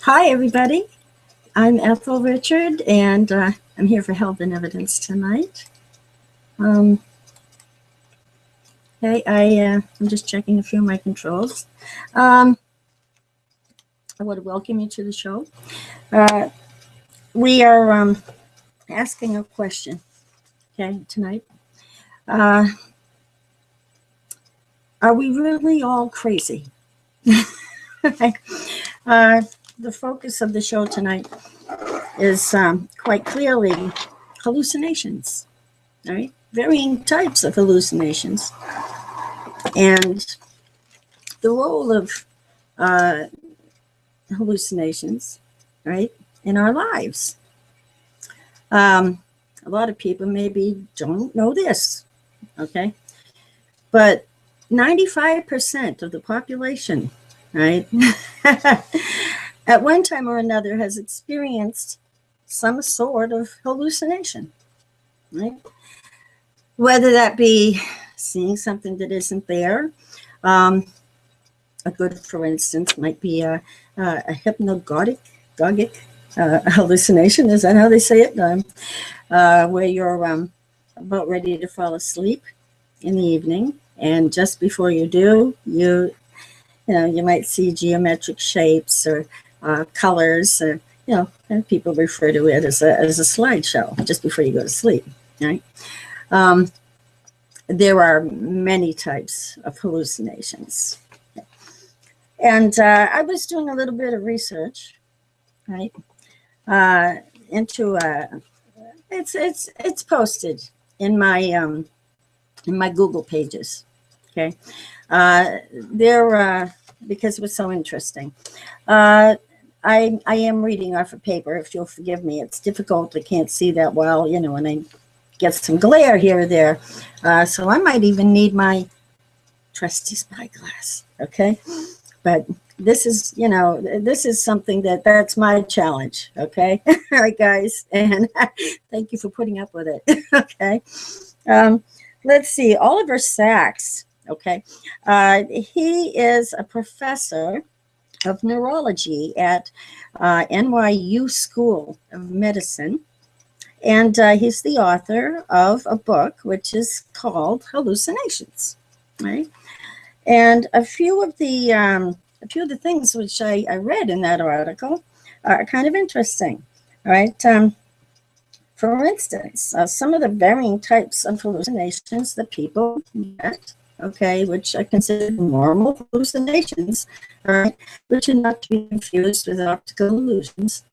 Hi, everybody. I'm Ethel Richard, and I'm here for Help and Evidence tonight. Okay, I'm just checking a few of my controls. I want to welcome you to the show. We are asking a question, okay, tonight. Are we really all crazy? The focus of the show tonight is quite clearly hallucinations, right? Varying types of hallucinations. And the role of hallucinations, right, in our lives. A lot of people maybe don't know this, okay? But 95% of the population, right, at one time or another has experienced some sort of hallucination, right? Whether that be seeing something that isn't there. A good, for instance, might be a hypnagogic hallucination. Is that how they say it? Where you're about ready to fall asleep in the evening, and just before you do, you might see geometric shapes or colors, or and people refer to it as a slideshow just before you go to sleep. Right? There are many types of hallucinations. And I was doing a little bit of research, right, into it's posted in my Google pages, okay. Because it was so interesting. I am reading off a paper. If you'll forgive me, it's difficult. I can't see that well, when I get some glare here or there. So I might even need my trusty spyglass, okay. But this is something that's my challenge, okay? All right, guys, and thank you for putting up with it, okay? Let's see, Oliver Sacks, okay? He is a professor of neurology at NYU School of Medicine, and he's the author of a book which is called Hallucinations, right? And a few of the things which I read in that article are kind of interesting, right? For instance, some of the varying types of hallucinations that people get, okay, which I consider normal hallucinations, right, which are not to be confused with optical illusions.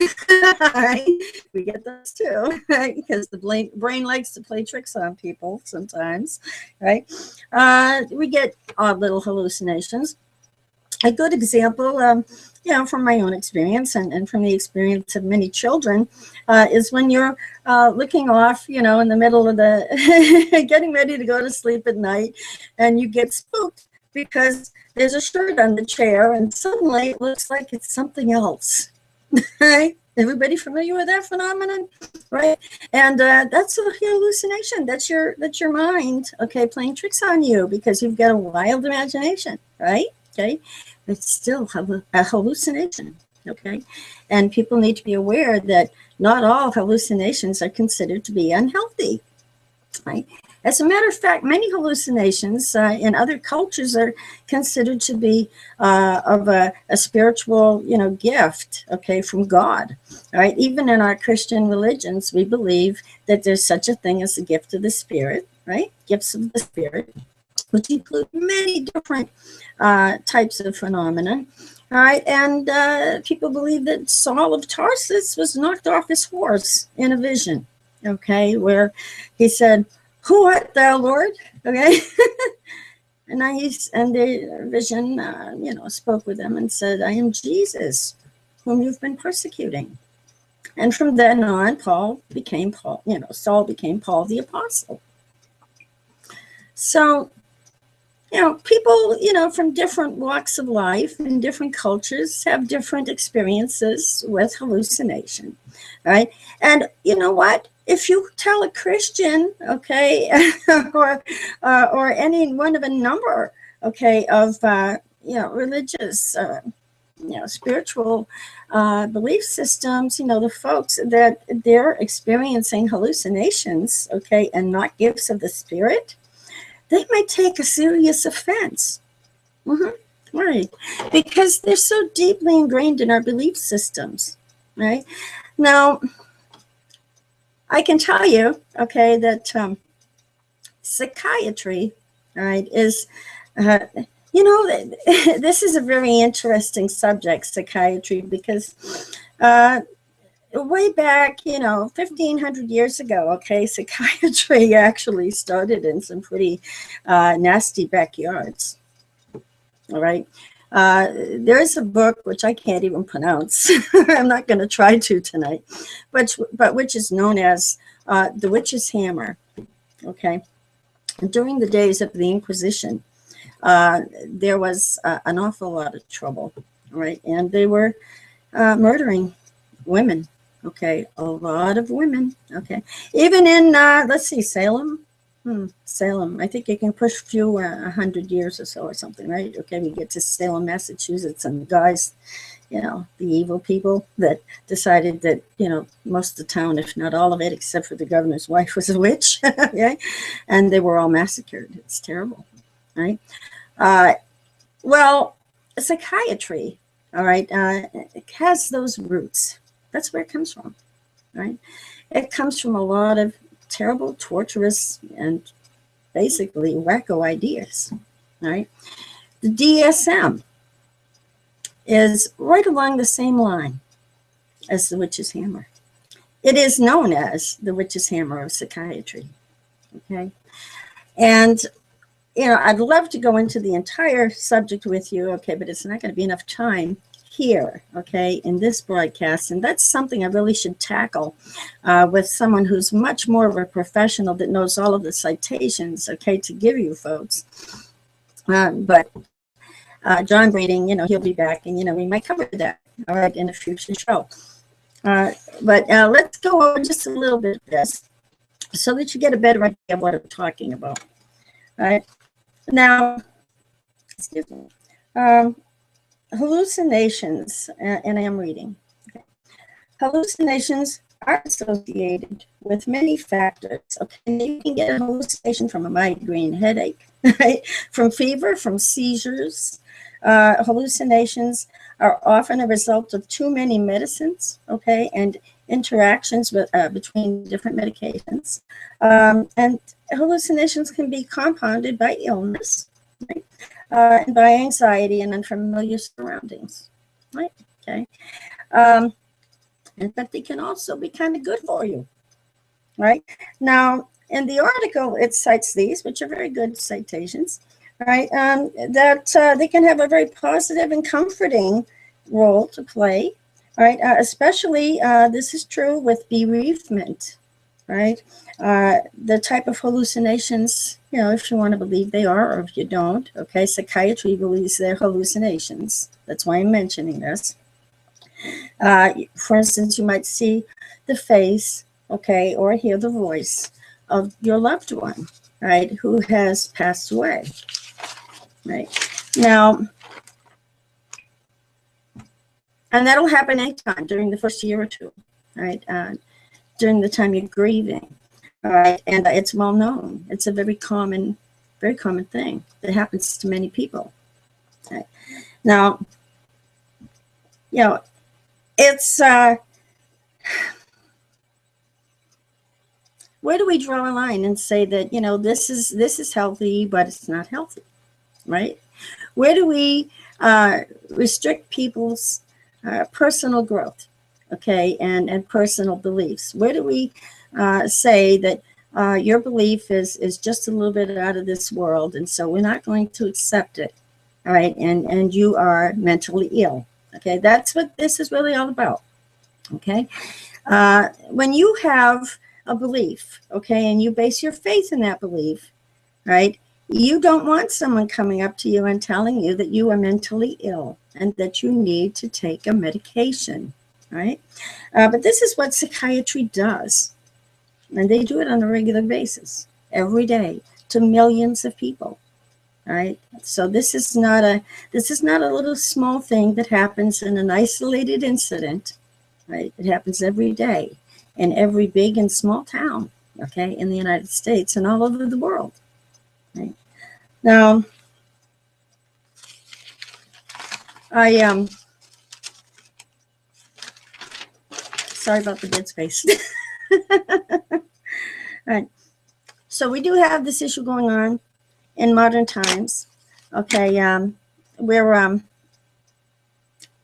Right? We get those too, right? Because the brain likes to play tricks on people sometimes, right? We get odd little hallucinations. A good example, from my own experience and from the experience of many children, is when you're looking off, in the middle of the, getting ready to go to sleep at night, and you get spooked because there's a shirt on the chair, and suddenly it looks like it's something else, right? Everybody familiar with that phenomenon, right? And that's a hallucination. That's your mind, okay, playing tricks on you because you've got a wild imagination, right? Okay, it's still a hallucination, okay? And people need to be aware that not all hallucinations are considered to be unhealthy, right? As a matter of fact, many hallucinations in other cultures are considered to be of a spiritual, gift, okay, from God, right? Even in our Christian religions, we believe that there's such a thing as a gift of the Spirit, right? Gifts of the Spirit, which include many different types of phenomena. All right, and people believe that Saul of Tarsus was knocked off his horse in a vision, okay, where he said, "Who art thou, Lord?" Okay, and the vision, spoke with him and said, "I am Jesus, whom you've been persecuting." And from then on, Saul became Paul the Apostle. So, people, from different walks of life and different cultures have different experiences with hallucination, right? And you know what? If you tell a Christian, okay, or any one of a number, okay, of religious spiritual belief systems, the folks that they're experiencing hallucinations, okay, and not gifts of the spirit, they might take a serious offense. Right, because they're so deeply ingrained in our belief systems, right? Now, I can tell you, okay, that psychiatry, right, is, this is a very interesting subject, psychiatry, because way back, 1,500 years ago, okay, psychiatry actually started in some pretty nasty backyards. All right. There is a book which I can't even pronounce. I'm not going to try to tonight, but which is known as The Witch's Hammer. Okay. During the days of the Inquisition, there was an awful lot of trouble, right? And they were murdering women. Okay. A lot of women. Okay. Even in, let's see, Salem. Salem. I think you can push through 100 years or so or something, right? Okay, we get to Salem, Massachusetts, and the guys, the evil people that decided that, most of the town, if not all of it, except for the governor's wife, was a witch, okay? And they were all massacred. It's terrible, right? Well, psychiatry, all right, it has those roots. That's where it comes from, right? It comes from a lot of terrible, torturous, and basically wacko ideas, right? The DSM is right along the same line as the witch's hammer. It is known as the witch's hammer of psychiatry, okay? And, I'd love to go into the entire subject with you, okay, but it's not going to be enough time here, okay, in this broadcast, and that's something I really should tackle with someone who's much more of a professional that knows all of the citations, okay, to give you folks. But John Breeding, he'll be back, and we might cover that, all right, in a future show. But let's go over just a little bit of this, so that you get a better idea of what I'm talking about. All right, now, excuse me. Hallucinations, and I am reading. Okay. Hallucinations are associated with many factors. Okay, you can get a hallucination from a migraine headache, right? From fever, from seizures. Hallucinations are often a result of too many medicines, okay, and interactions with, between different medications. And hallucinations can be compounded by illness, right? And by anxiety and unfamiliar surroundings, right? Okay. But they can also be kind of good for you, right? Now, in the article, it cites these, which are very good citations, right? That they can have a very positive and comforting role to play, right? Especially, this is true with bereavement, right? The type of hallucinations, if you want to believe they are, or if you don't, okay, psychiatry believes they're hallucinations. That's why I'm mentioning this. For instance, you might see the face, okay, or hear the voice of your loved one, right, who has passed away, right? Now, and that'll happen anytime during the first year or two, right? During the time you're grieving, all right? And it's well known. It's a very common thing that happens to many people. Okay. Now, it's where do we draw a line and say that this is healthy, but it's not healthy, right? Where do we restrict people's personal growth? Okay, and personal beliefs. Where do we say that your belief is just a little bit out of this world, and so we're not going to accept it, all right, and you are mentally ill? Okay, that's what this is really all about, okay? When you have a belief, okay, and you base your faith in that belief, right, you don't want someone coming up to you and telling you that you are mentally ill and that you need to take a medication, right? But this is what psychiatry does. And they do it on a regular basis, every day, to millions of people, All right. So this is not a little small thing that happens in an isolated incident. Right. It happens every day in every big and small town. Okay, in the United States and all over the world. Right. Now, I sorry about the dead space. All right. So we do have this issue going on in modern times. Okay, where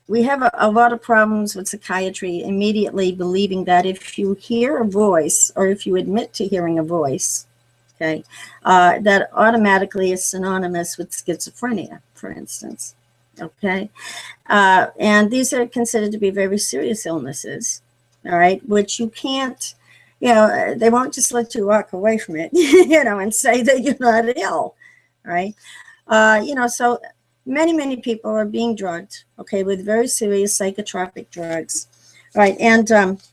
we have a lot of problems with psychiatry immediately believing that if you hear a voice or if you admit to hearing a voice, okay, that automatically is synonymous with schizophrenia, for instance. Okay, and these are considered to be very serious illnesses, all right, which you can't, they won't just let you walk away from it, and say that you're not ill, right? So many people are being drugged, okay, with very serious psychotropic drugs, right? And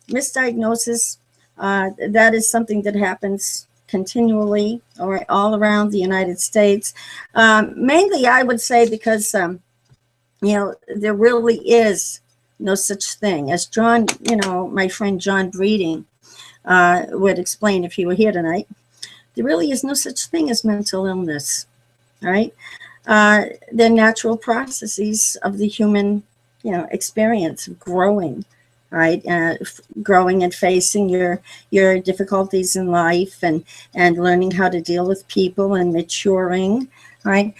misdiagnosis, that is something that happens continually, all around the United States. Mainly, I would say because there really is no such thing as John, my friend John Breeding would explain if he were here tonight. There really is no such thing as mental illness, right? They're natural processes of the human, experience of growing, right? Growing and facing your difficulties in life and learning how to deal with people and maturing, right?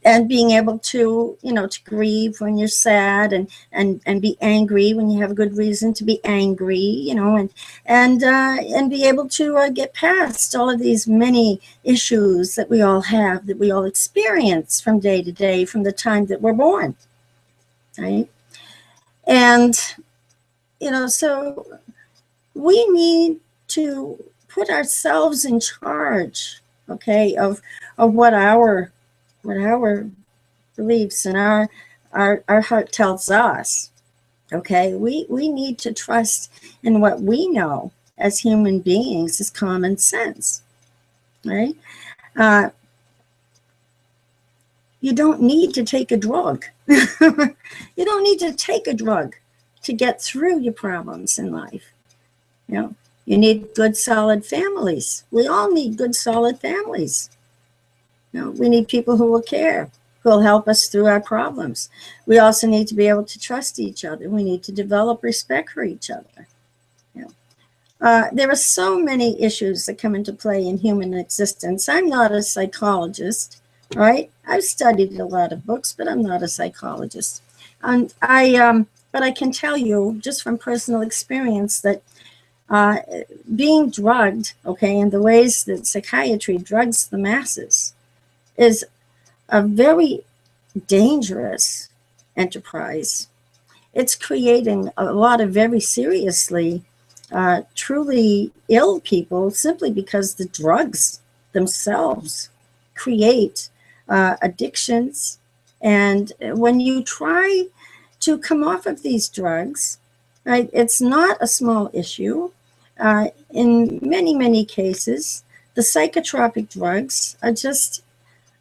And being able to, to grieve when you're sad and be angry when you have a good reason to be angry, and be able to get past all of these many issues that we all have, that we all experience from day to day, from the time that we're born, right? And, so we need to put ourselves in charge, okay, of what our beliefs and our heart tells us. Okay, we need to trust in what we know as human beings is common sense, right? You don't need to take a drug. You don't need to take a drug to get through your problems in life. You need good, solid families. We all need good, solid families. We need people who will care, who will help us through our problems. We also need to be able to trust each other. We need to develop respect for each other. There are so many issues that come into play in human existence. I'm not a psychologist, right? I've studied a lot of books, but I'm not a psychologist. And but I can tell you just from personal experience that being drugged, okay, and the ways that psychiatry drugs the masses is a very dangerous enterprise. It's creating a lot of very seriously, truly ill people simply because the drugs themselves create addictions. And when you try to come off of these drugs, right, it's not a small issue. In many cases, the psychotropic drugs are just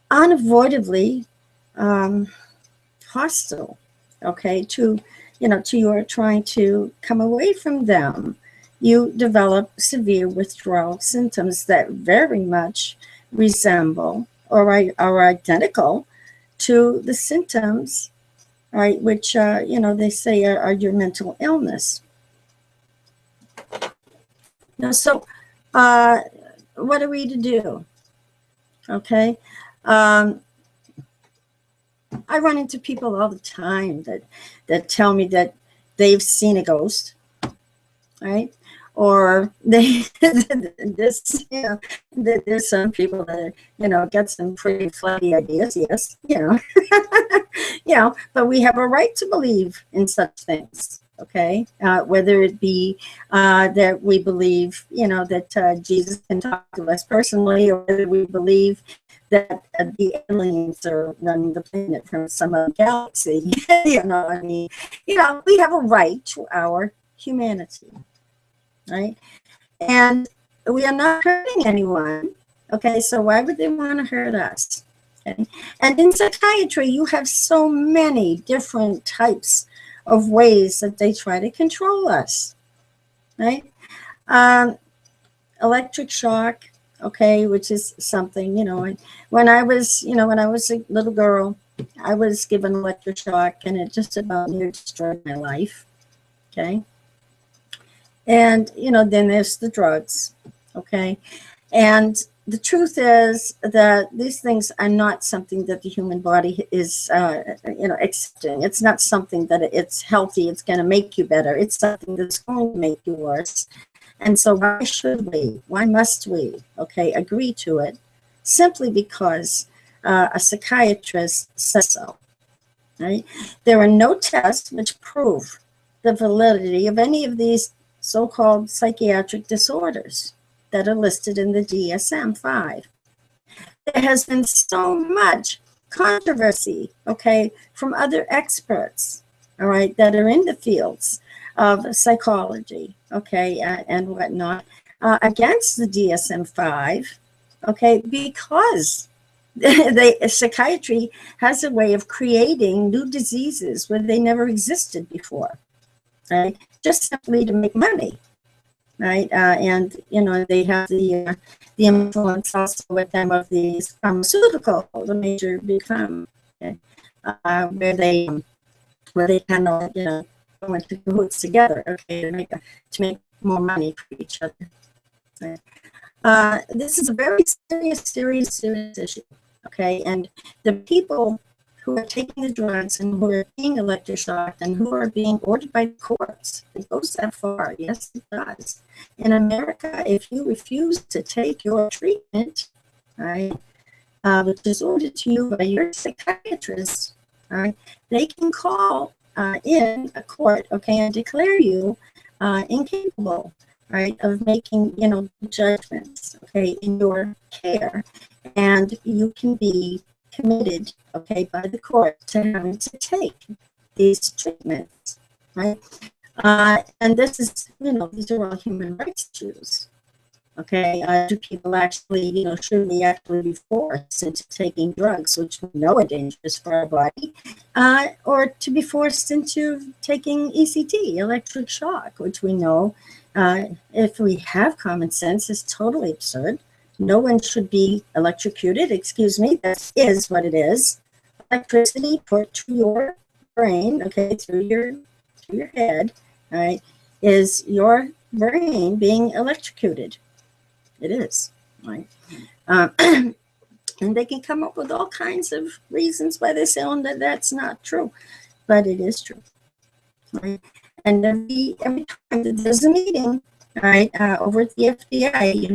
unavoidably hostile, okay, to your trying to come away from them. You develop severe withdrawal symptoms that very much resemble or are identical to the symptoms, right, which they say are your mental illness. So what are we to do? Okay. I run into people all the time that tell me that they've seen a ghost, right? Or they there's some people that get some pretty flighty ideas, yes, but we have a right to believe in such things, okay? Whether it be that we believe that Jesus can talk to us personally, or whether we believe that the aliens are running the planet from some other galaxy. We have a right to our humanity, right? And we are not hurting anyone, okay? So why would they want to hurt us? Okay. And in psychiatry, you have so many different types of ways that they try to control us, right? Um, Electric shock, okay, which is something, when I was, when I was a little girl, I was given electric shock and it just about near destroyed my life, okay? And, then there's the drugs, okay? And the truth is that these things are not something that the human body is, accepting. It's not something that it's healthy, it's going to make you better. It's something that's going to make you worse. And so why must we, okay, agree to it? Simply because a psychiatrist says so, right? There are no tests which prove the validity of any of these so-called psychiatric disorders that are listed in the DSM-5. There has been so much controversy, okay, from other experts, all right, that are in the fields of psychology, okay, and whatnot, against the DSM-5, okay, because psychiatry has a way of creating new diseases where they never existed before, right? Just simply to make money, right? And they have the influence also with them of these pharmaceutical, the major big pharma, okay? Where they kind of go into cahoots together, okay, to make more money for each other. Right? This is a very serious issue, okay? And the people who are taking the drugs and who are being electroshocked and who are being ordered by the courts, it goes that far. Yes, it does. In America, if you refuse to take your treatment, right, which is ordered to you by your psychiatrist, right, they can call in a court, okay, and declare you incapable, right, of making, judgments, okay, in your care, and you can be committed, okay, by the court to having to take these treatments, right? And this is, these are all human rights issues, okay? Do people actually, should we actually be forced into taking drugs, which we know are dangerous for our body, or to be forced into taking ECT, electric shock, which we know, if we have common sense, is totally absurd. No one should be electrocuted. Excuse me, that is what it is. Electricity put to your brain, okay, through your head, right, is your brain being electrocuted. It is, right? And they can come up with all kinds of reasons why they say that that's not true, but it is true, right? And every time that there's a meeting, right, over at the FDA,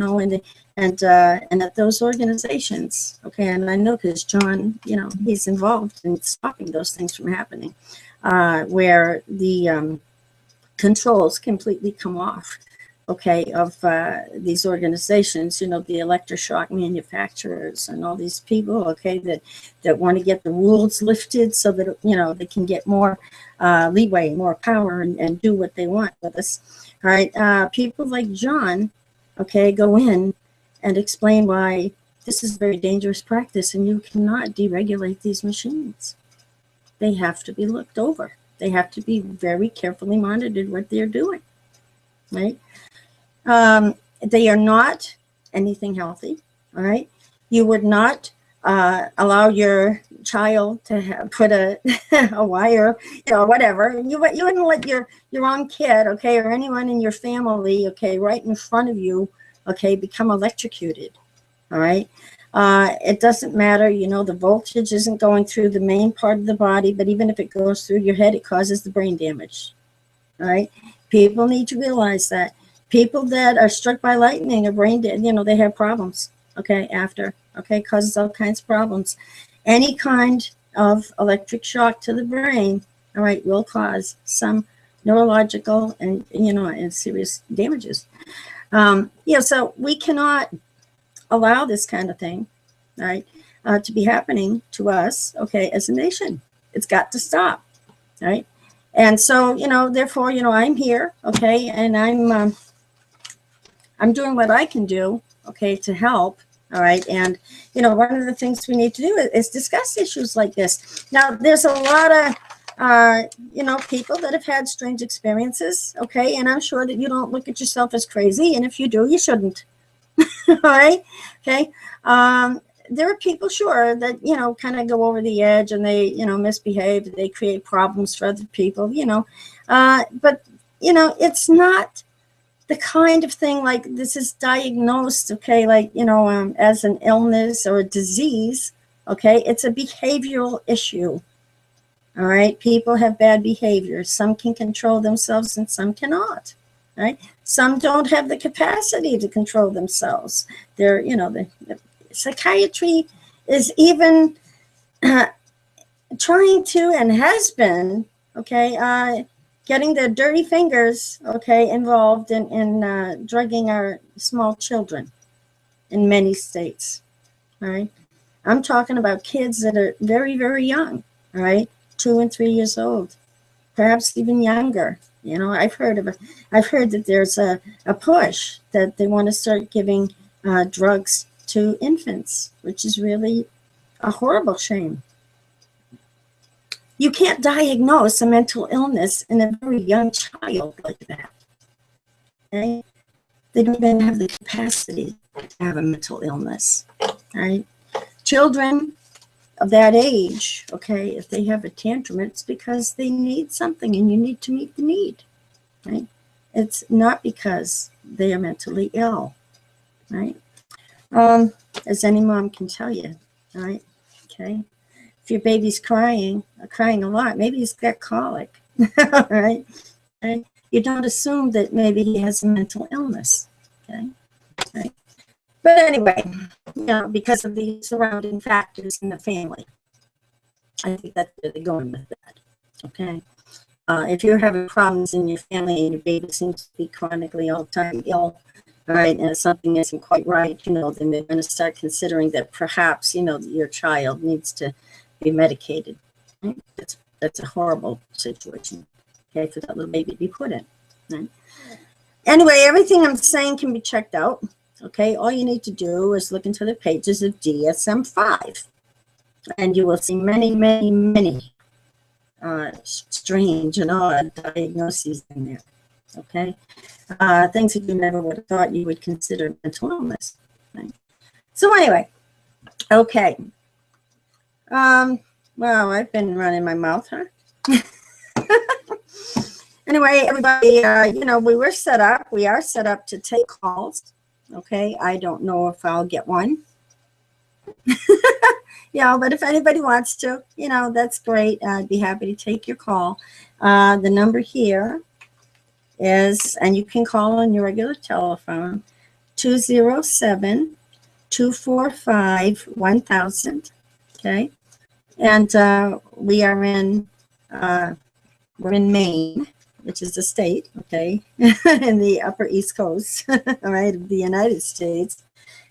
and at those organizations, okay, and I know because John, he's involved in stopping those things from happening, where the controls completely come off, okay, of these organizations, the electroshock manufacturers and all these people, okay, that want to get the rules lifted so that, they can get more leeway, more power, and do what they want with us. All right, people like John, okay, go in and explain why this is a very dangerous practice and you cannot deregulate these machines. They have to be looked over. They have to be very carefully monitored what they're doing, right? They are not anything healthy, all right? You would not allow your child to put a wire, whatever. You wouldn't let your own kid, okay, or anyone in your family, okay, right in front of you, okay, become electrocuted, all right? It doesn't matter, the voltage isn't going through the main part of the body, but even if it goes through your head, it causes the brain damage, all right? People need to realize that. People that are struck by lightning or brain dead, they have problems, okay, after, okay, causes all kinds of problems. Any kind of electric shock to the brain, all right, will cause some neurological and serious damages. So we cannot allow this kind of thing, right, to be happening to us, okay, as a nation. It's got to stop, right? And so, therefore, I'm here, okay, and I'm doing what I can do, okay, to help, All right. And, one of the things we need to do is discuss issues like this. Now, there's a lot of, people that have had strange experiences. Okay. And I'm sure that you don't look at yourself as crazy. And if you do, you shouldn't. All right. Okay. There are people, sure, that, kind of go over the edge and they, misbehave. They create problems for other people, but, it's not the kind of thing like this is diagnosed, okay, like, as an illness or a disease, okay? It's a behavioral issue, all right? People have bad behavior. Some can control themselves and some cannot, right? Some don't have the capacity to control themselves. They're, the psychiatry is even trying to and has been, okay, getting their dirty fingers, okay, involved in drugging our small children in many states, all right? I'm talking about kids that are very, very young, all right, 2 and 3 years old, perhaps even younger. I've heard that there's a push that they want to start giving drugs to infants, which is really a horrible shame. You can't diagnose a mental illness in a very young child like that. Okay? They don't even have the capacity to have a mental illness. Right? Children of that age, okay, if they have a tantrum, it's because they need something and you need to meet the need. Right? It's not because they are mentally ill. Right? As any mom can tell you. Right? Okay. If your baby's crying a lot, maybe he's got colic, right? And you don't assume that maybe he has a mental illness, okay? Right? But anyway, because of the surrounding factors in the family, I think that's where they're going with that, okay? If you're having problems in your family and your baby seems to be chronically all the time ill, all right, and something isn't quite right, then they're going to start considering that perhaps, your child needs to be medicated. Right? That's a horrible situation, okay, for that little baby to be put in. Right? Anyway, everything I'm saying can be checked out. Okay, all you need to do is look into the pages of DSM-5, and you will see many, many, many strange and odd diagnoses in there. Okay, things that you never would have thought you would consider mental illness. Right? So anyway, okay. Well, I've been running my mouth, huh? Anyway, everybody, we are set up to take calls. Okay, I don't know if I'll get one. But if anybody wants to, that's great. I'd be happy to take your call. The number here is, and you can call on your regular telephone, 207-245-1000. Okay. And we're in Maine, which is a state, okay, in the upper East Coast, all right, of the United States.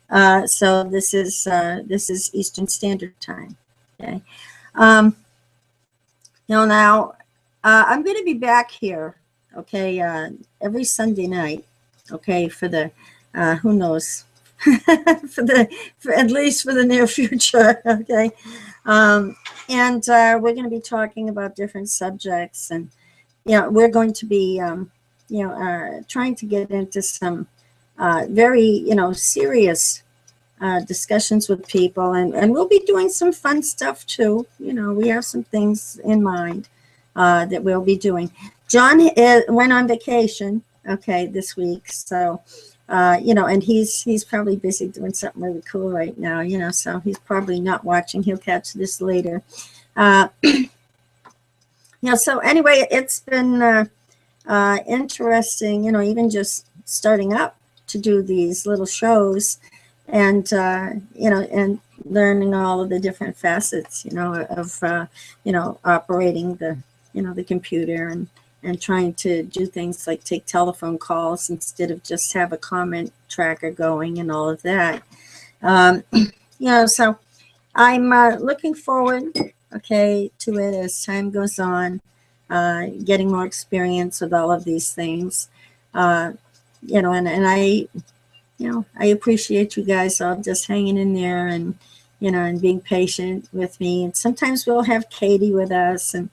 So this is Eastern Standard Time, okay. Now, I'm going to be back here, okay, every Sunday night, okay, for the who knows, for at least for the near future, okay. And we're going to be talking about different subjects, and we're going to be trying to get into some very serious discussions with people, and we'll be doing some fun stuff too. We have some things in mind that we'll be doing. John went on vacation, okay, this week, so and he's probably busy doing something really cool right now, so he's probably not watching. He'll catch this later. So anyway, it's been interesting, even just starting up to do these little shows, and and learning all of the different facets, of operating the computer, and trying to do things like take telephone calls instead of just have a comment tracker going and all of that. So I'm looking forward, okay, to it as time goes on, getting more experience with all of these things, and I appreciate you guys all just hanging in there and, and being patient with me. And sometimes we'll have Katie with us, and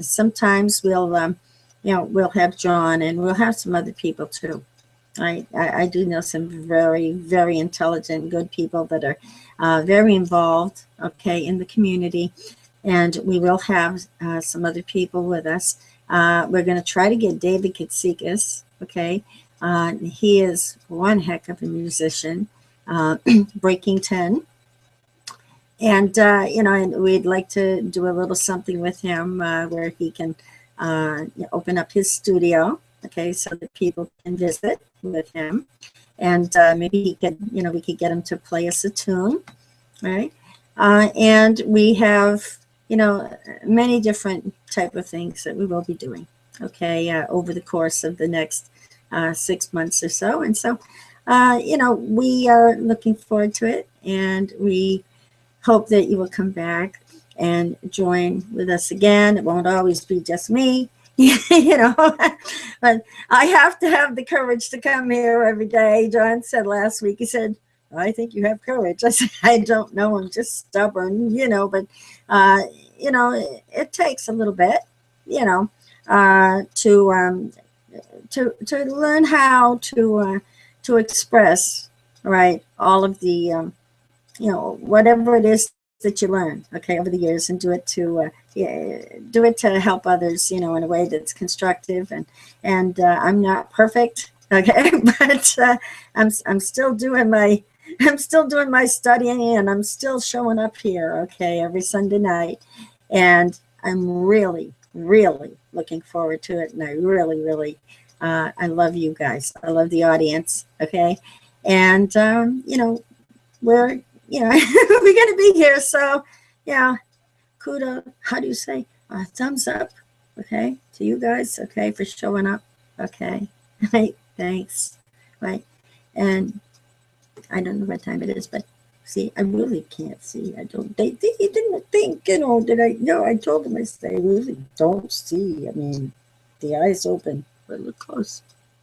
sometimes we'll have John, and we'll have some other people too. I do know some very, very intelligent, good people that are very involved, okay, in the community. And we will have some other people with us. We're going to try to get David Katsikas, okay. He is one heck of a musician, Breaking 10. And, and we'd like to do a little something with him where he can open up his studio, okay, so that people can visit with him. And maybe he could, we could get him to play us a tune, right? And we have, many different type of things that we will be doing, okay, over the course of the next 6 months or so. And so, we are looking forward to it, and we hope that you will come back and join with us again. It won't always be just me, but I have to have the courage to come here every day. John said last week, he said, I think you have courage. I said, I don't know. I'm just stubborn, but, it takes a little bit, to learn how to express, right, all of the, whatever it is that you learn, okay, over the years, and do it to help others, in a way that's constructive. And I'm not perfect, okay, but I'm still doing my studying, and I'm still showing up here, okay, every Sunday night, and I'm really, really looking forward to it. And I really, really, I love you guys. I love the audience, okay, and we're we're gonna be here. So kudos. How do you say? Thumbs up, okay, to you guys, okay, for showing up, okay. Right, thanks. Right, and I don't know what time it is, but see, I really can't see. I don't. They didn't think, did I? No, I told them, I said, I really don't see. I mean, the eyes open, but look close.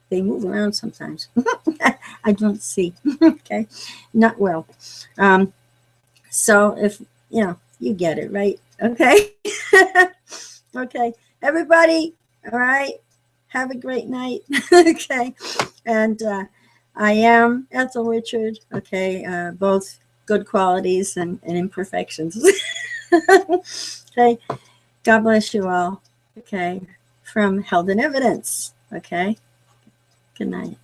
They move around sometimes. I don't see. Okay, not well. So if you get it right. Okay. Okay, everybody. All right. Have a great night. Okay, and I am Ethel Richard. Okay, both good qualities and imperfections. Okay, God bless you all. Okay, from Held in Evidence. Okay, good night.